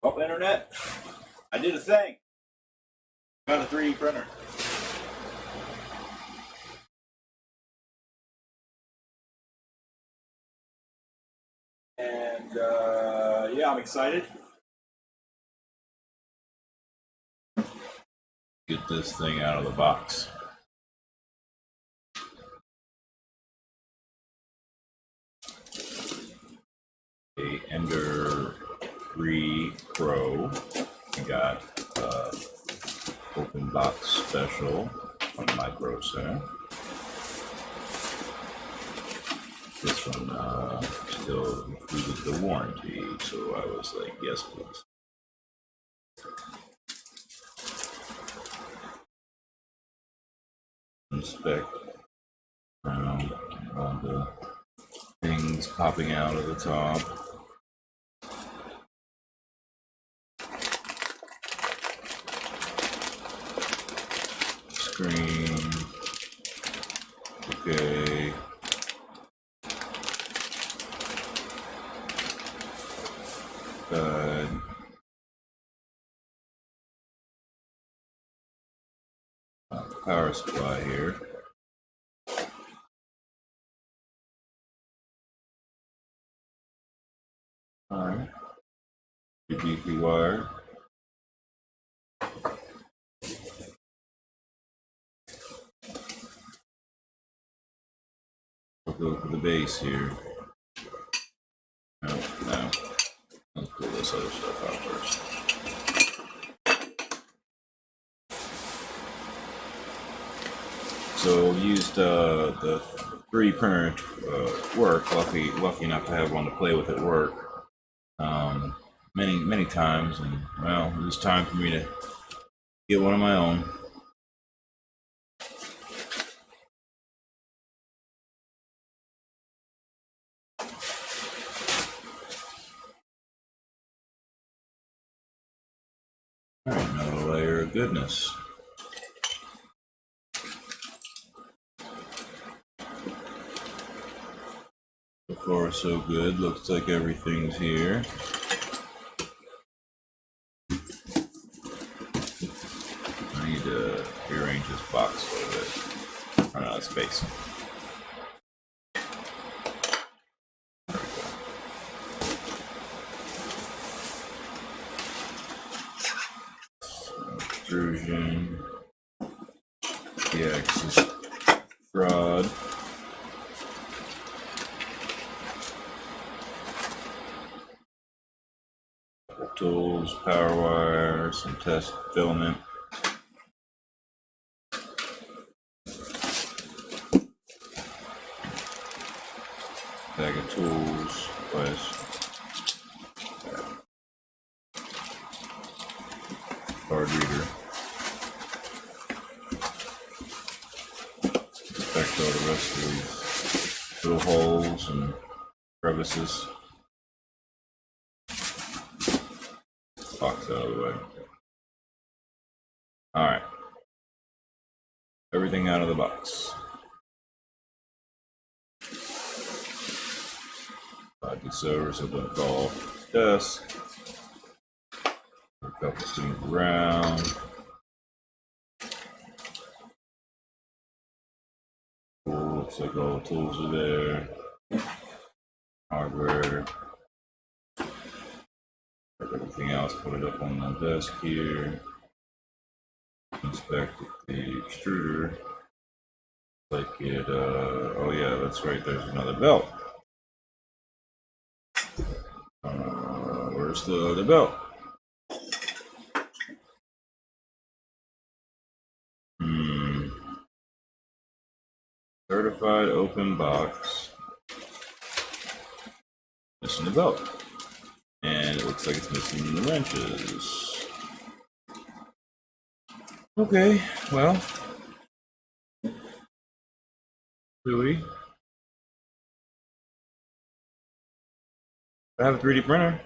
Oh, internet. I did a thing. Got a 3D printer. And yeah, I'm excited. Get this thing out of the box. A Ender-3 Pro. I got open box special from MicroCenter. This one still included the warranty, so I was like, yes, please. Inspect around all the things popping out of the top. Screen. Okay. Good. Power supply here. Alright. Your DC wire. We'll go for the base here. No. Let's pull this other stuff out first. So used the 3D printer at work. Lucky enough to have one to play with at work. Many times, and well, it was time for me to get one of my own. All right, another layer of goodness. So far, so good. Looks like everything's here. I need to rearrange this box a little bit. Run out of space. Extrusion. The axis rod. Tools, power wire, some test filament. Bag of tools, card reader. Inspect all the rest of these little holes and crevices. Box out of the way. All right. Everything out of the box. These servers have been fall off the desk. A couple things around. Cool. Looks like all the tools are there. Hardware. Everything else, put it up on the desk here. Inspect the extruder. Like it, oh yeah, that's right, there's another belt. Where's the other belt? Certified open box. Missing the belt. And it looks like it's missing the wrenches. Okay, well. Really? I have a 3D printer.